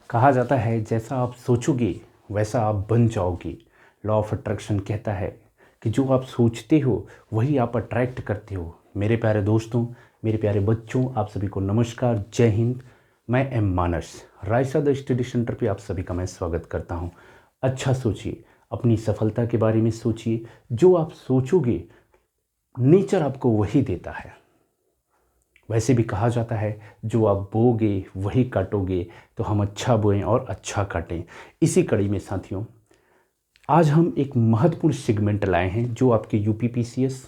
कहा जाता है जैसा आप सोचोगे वैसा आप बन जाओगे। लॉ ऑफ अट्रैक्शन कहता है कि जो आप सोचते हो वही आप अट्रैक्ट करते हो। मेरे प्यारे दोस्तों, मेरे प्यारे बच्चों, आप सभी को नमस्कार, जय हिंद। मैं am Manas, Raisa the study centre पे आप सभी का मैं स्वागत करता हूँ। अच्छा सोचिए, अपनी सफलता के बारे में सोचिए। जो आप सोचोगे नेचर आपको वही देता है। वैसे भी कहा जाता है जो आप बोओगे वही काटोगे, तो हम अच्छा बोएं और अच्छा काटें। इसी कड़ी में साथियों, आज हम एक महत्वपूर्ण सेगमेंट लाए हैं जो आपके यूपी पीसीएस,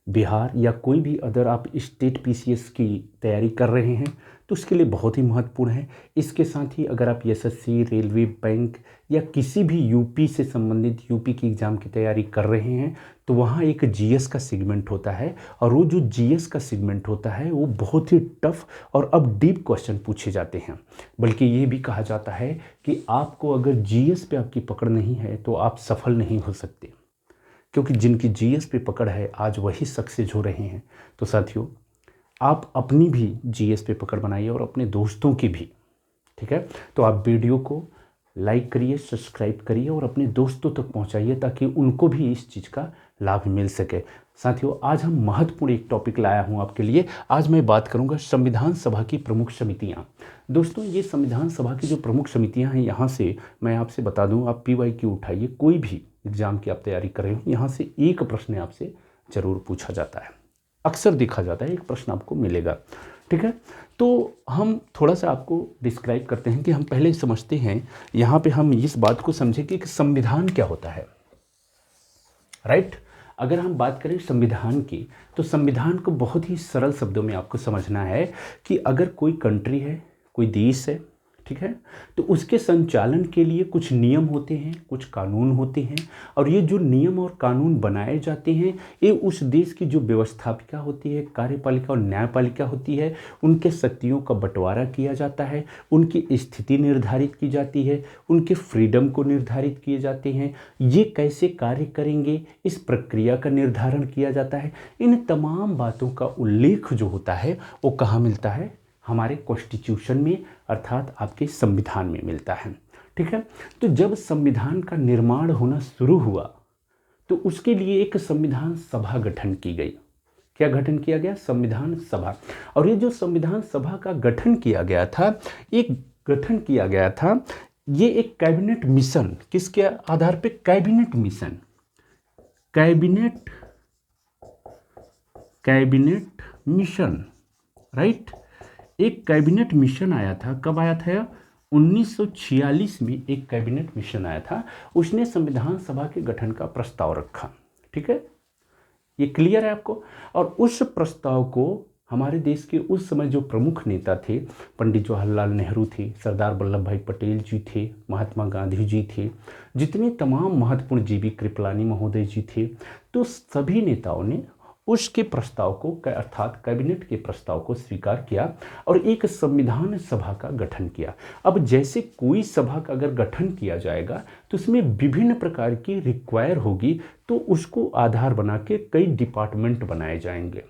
बिहार या कोई भी अदर आप स्टेट पीसीएस की तैयारी कर रहे हैं तो उसके लिए बहुत ही महत्वपूर्ण है। इसके साथ ही अगर आप एसएससी, रेलवे, बैंक या किसी भी यूपी से संबंधित यूपी की एग्ज़ाम की तैयारी कर रहे हैं तो वहाँ एक जीएस का सेगमेंट होता है, और वो जो जीएस का सेगमेंट होता है वो बहुत ही टफ और अब डीप क्वेश्चन पूछे जाते हैं। बल्कि ये भी कहा जाता है कि आपको अगर जीएस पे आपकी पकड़ नहीं है तो आप सफल नहीं हो सकते, क्योंकि जिनकी जीएस पे पकड़ है आज वही सक्सेस हो रहे हैं। तो साथियों, आप अपनी भी जीएस पे पकड़ बनाइए और अपने दोस्तों की भी। ठीक है, तो आप वीडियो को लाइक करिए, सब्सक्राइब करिए और अपने दोस्तों तक पहुंचाइए ताकि उनको भी इस चीज़ का लाभ मिल सके। साथियों, आज हम महत्वपूर्ण एक टॉपिक लाया हूं आपके लिए। आज मैं बात करूंगा संविधान सभा की प्रमुख समितियां। दोस्तों, ये संविधान सभा की जो प्रमुख समितियां हैं, यहाँ से मैं आपसे बता दूं, आप PYQ उठाइए, कोई भी एग्जाम की आप तैयारी कर रहे हो, यहाँ से एक प्रश्न आपसे जरूर पूछा जाता है। अक्सर देखा जाता है एक प्रश्न आपको मिलेगा। ठीक है, तो हम थोड़ा सा आपको डिस्क्राइब करते हैं कि हम पहले समझते हैं, यहाँ पे हम इस बात को समझें कि संविधान क्या होता है। राइट, अगर हम बात करें संविधान की तो संविधान को बहुत ही सरल शब्दों में आपको समझना है कि अगर कोई कंट्री है, कोई देश है, ठीक है, तो उसके संचालन के लिए कुछ नियम होते हैं, कुछ कानून होते हैं, और ये जो नियम और कानून बनाए जाते हैं ये उस देश की जो व्यवस्थापिका होती है, कार्यपालिका और न्यायपालिका होती है, उनके शक्तियों का बंटवारा किया जाता है, उनकी स्थिति निर्धारित की जाती है, उनके फ्रीडम को निर्धारित किए जाते हैं, ये कैसे कार्य करेंगे इस प्रक्रिया का निर्धारण किया जाता है। इन तमाम बातों का उल्लेख जो होता है वो कहाँ मिलता है? हमारे कॉन्स्टिट्यूशन में, अर्थात आपके संविधान में मिलता है। ठीक है, तो जब संविधान का निर्माण होना शुरू हुआ तो उसके लिए एक संविधान सभा गठन की गई। क्या गठन किया गया? संविधान सभा। और ये जो संविधान सभा का गठन किया गया था, एक गठन किया गया था, ये एक कैबिनेट मिशन, किसके आधार पे? Cabinet mission, cabinet mission, right. एक कैबिनेट मिशन आया था। कब आया था? 1946 में एक कैबिनेट मिशन आया था, उसने संविधान सभा के गठन का प्रस्ताव रखा। ठीक है, ये क्लियर है आपको? और उस प्रस्ताव को हमारे देश के उस समय जो प्रमुख नेता थे, पंडित जवाहरलाल नेहरू थे, सरदार वल्लभ भाई पटेल जी थे, महात्मा गांधी जी थे, जितने तमाम महत्वपूर्ण, जीवी कृपलानी महोदय जी थे, तो सभी नेताओं ने उसके प्रस्ताव को, अर्थात कैबिनेट के प्रस्ताव को स्वीकार किया और एक संविधान सभा का गठन किया। अब जैसे कोई सभा का अगर गठन किया जाएगा तो उसमें विभिन्न प्रकार की रिक्वायर होगी, तो उसको आधार बना के कई डिपार्टमेंट बनाए जाएंगे।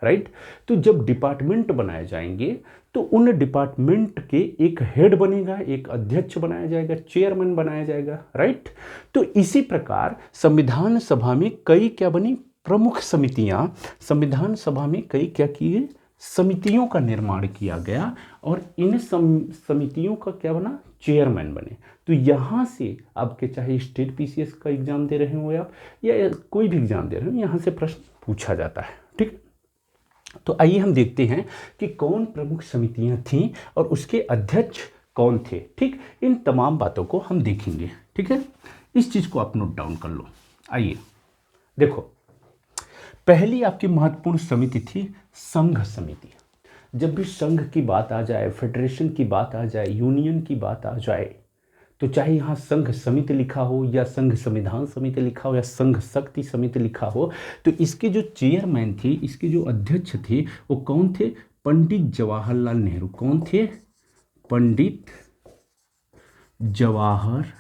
राइट, तो जब डिपार्टमेंट बनाए जाएंगे तो उन डिपार्टमेंट के एक हेड बनेगा, एक अध्यक्ष बनाया जाएगा, चेयरमैन बनाया जाएगा। राइट, तो इसी प्रकार संविधान सभा में कई क्या बनी? प्रमुख समितियां। संविधान सभा में कई क्या किए? समितियों का निर्माण किया गया, और इन समितियों का क्या बना? चेयरमैन बने। तो यहाँ से आपके चाहे स्टेट पीसीएस का एग्जाम दे रहे हो आप या कोई भी एग्जाम दे रहे हो, यहाँ से प्रश्न पूछा जाता है। ठीक, तो आइए हम देखते हैं कि कौन प्रमुख समितियां थीं और उसके अध्यक्ष कौन थे। ठीक, इन तमाम बातों को हम देखेंगे। ठीक है, इस चीज को आप नोट डाउन कर लो। आइए देखो, पहली आपकी महत्वपूर्ण समिति थी संघ समिति। जब भी संघ की बात आ जाए, फेडरेशन की बात आ जाए, यूनियन की बात आ जाए, तो चाहे यहाँ संघ समिति लिखा हो या संघ संविधान समिति लिखा हो या संघ शक्ति समिति लिखा हो, तो इसके जो चेयरमैन थे, इसके जो अध्यक्ष थे, वो कौन थे? पंडित जवाहरलाल नेहरू। कौन थे? पंडित जवाहरलाल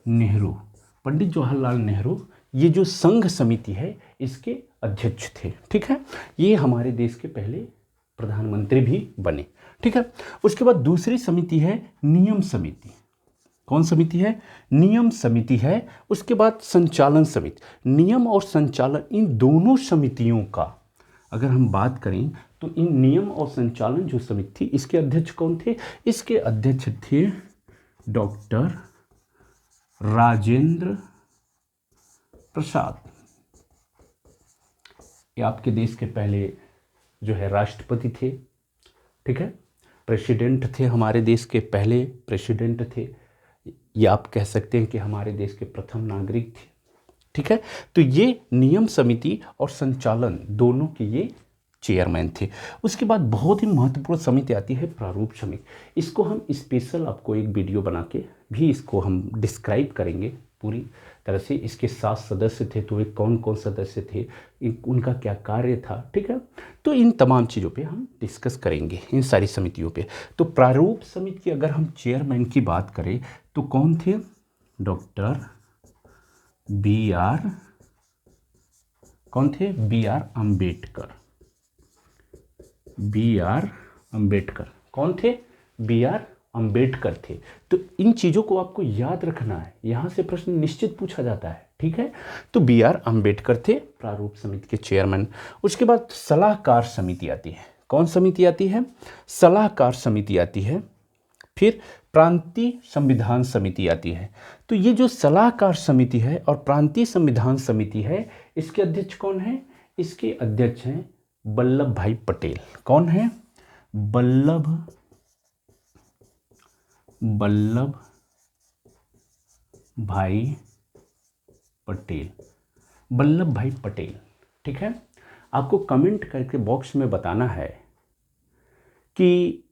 नेहरू। पंडित जवाहरलाल नेहरू ये जो संघ समिति है इसके अध्यक्ष थे। ठीक है, ये हमारे देश के पहले प्रधानमंत्री भी बने। ठीक है, उसके बाद दूसरी समिति है नियम समिति। कौन समिति है? नियम समिति है। उसके बाद संचालन समिति। नियम और संचालन, इन दोनों समितियों का अगर हम बात करें तो इन नियम और संचालन जो समिति थी, इसके अध्यक्ष कौन थे? इसके अध्यक्ष थे डॉक्टर राजेंद्र प्रसाद। ये आपके देश के पहले जो है राष्ट्रपति थे। ठीक है, प्रेसिडेंट थे, हमारे देश के पहले प्रेसिडेंट थे। ये आप कह सकते हैं कि हमारे देश के प्रथम नागरिक थे। ठीक है, तो ये नियम समिति और संचालन दोनों के ये चेयरमैन थे। उसके बाद बहुत ही महत्वपूर्ण समिति आती है प्रारूप समिति। इसको हम स्पेशल आपको एक वीडियो बना के भी इसको हम डिस्क्राइब करेंगे पूरी तरह से। इसके 7 सदस्य थे, तो ये कौन कौन सदस्य थे, उनका क्या कार्य था। ठीक है, तो इन तमाम चीज़ों पे हम डिस्कस करेंगे, इन सारी समितियों पे। तो प्रारूप समिति की अगर हम चेयरमैन की बात करें तो कौन थे? Doctor B.R. कौन थे? B.R. अम्बेडकर। B.R. अम्बेडकर कौन थे? B.R. अम्बेडकर थे। तो इन चीज़ों को आपको याद रखना है, यहाँ से प्रश्न निश्चित पूछा जाता है। ठीक है, तो B.R. अम्बेडकर थे प्रारूप समिति के चेयरमैन। उसके बाद सलाहकार समिति आती है। कौन समिति आती है? सलाहकार समिति आती है। फिर प्रांतीय संविधान समिति आती है। तो ये जो सलाहकार समिति है और प्रांतीय संविधान समिति है, इसके अध्यक्ष कौन है? इसके अध्यक्ष हैं वल्लभ भाई पटेल। कौन है? वल्लभ भाई पटेल। वल्लभ भाई पटेल। ठीक है, आपको कमेंट करके बॉक्स में बताना है कि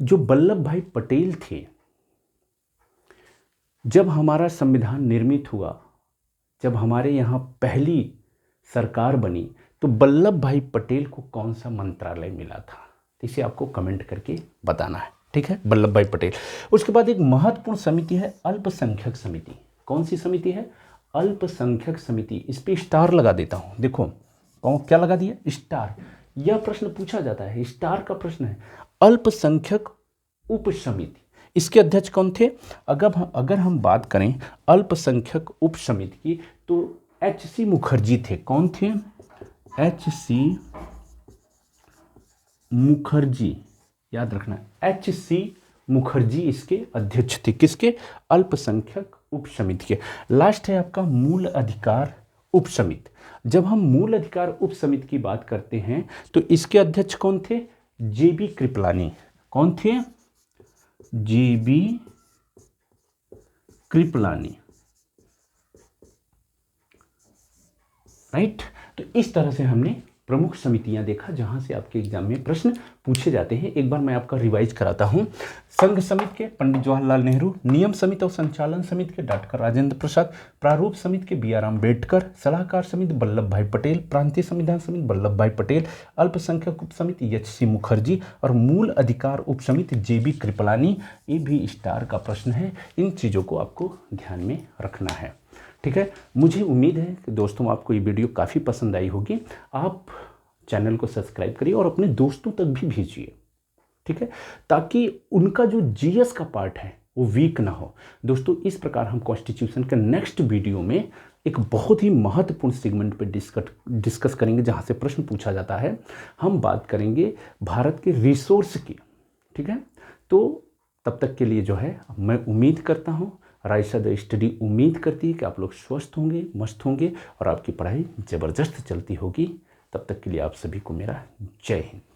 जो वल्लभ भाई पटेल थे, जब हमारा संविधान निर्मित हुआ, जब हमारे यहाँ पहली सरकार बनी, तो वल्लभ भाई पटेल को कौन सा मंत्रालय मिला था? इसे आपको कमेंट करके बताना है। ठीक है, वल्लभ भाई पटेल। उसके बाद एक महत्वपूर्ण समिति है अल्पसंख्यक समिति। कौन सी समिति है? अल्पसंख्यक समिति। इस पे स्टार लगा देता हूँ। देखो क्या लगा दिया? स्टार। यह प्रश्न पूछा जाता है, स्टार का प्रश्न है। अल्पसंख्यक उप समिति, इसके अध्यक्ष कौन थे? अगर हम बात करें अल्पसंख्यक उप समिति की, तो H.C. मुखर्जी थे। कौन थे? H.C. मुखर्जी, याद रखना, H.C. मुखर्जी इसके अध्यक्ष थे। किसके? अल्पसंख्यक उप समिति के। लास्ट है आपका मूल अधिकार उप समिति। जब हम मूल अधिकार उप समिति की बात करते हैं तो इसके अध्यक्ष कौन थे? J.B. कृपलानी। कौन थे? J.B. कृपलानी। राइट, तो इस तरह से हमने प्रमुख समितियां देखा जहां से आपके एग्जाम में प्रश्न पूछे जाते हैं। एक बार मैं आपका रिवाइज कराता हूं। संघ समिति के पंडित जवाहरलाल नेहरू, नियम समिति और संचालन समिति के डॉक्टर राजेंद्र प्रसाद, प्रारूप समिति के B.R. अम्बेडकर, सलाहकार समिति वल्लभ भाई पटेल, प्रांतीय संविधान समिति वल्लभ भाई पटेल, अल्पसंख्यक उप समिति H.C. मुखर्जी और मूल अधिकार उप समिति J.B. कृपलानी। ये भी स्टार का प्रश्न है। इन चीज़ों को आपको ध्यान में रखना है। ठीक है, मुझे उम्मीद है कि दोस्तों आपको ये वीडियो काफ़ी पसंद आई होगी। आप चैनल को सब्सक्राइब करिए और अपने दोस्तों तक भी भेजिए। ठीक है, ताकि उनका जो जीएस का पार्ट है वो वीक ना हो। दोस्तों, इस प्रकार हम कॉन्स्टिट्यूशन के नेक्स्ट वीडियो में एक बहुत ही महत्वपूर्ण सेगमेंट पे डिस्कस करेंगे जहाँ से प्रश्न पूछा जाता है। हम बात करेंगे भारत के रिसोर्स की। ठीक है, तो तब तक के लिए जो है मैं उम्मीद करता हूँ, राइसा द स्टडी उम्मीद करती है कि आप लोग स्वस्थ होंगे, मस्त होंगे और आपकी पढ़ाई ज़बरदस्त चलती होगी। तब तक के लिए आप सभी को मेरा जय हिंद।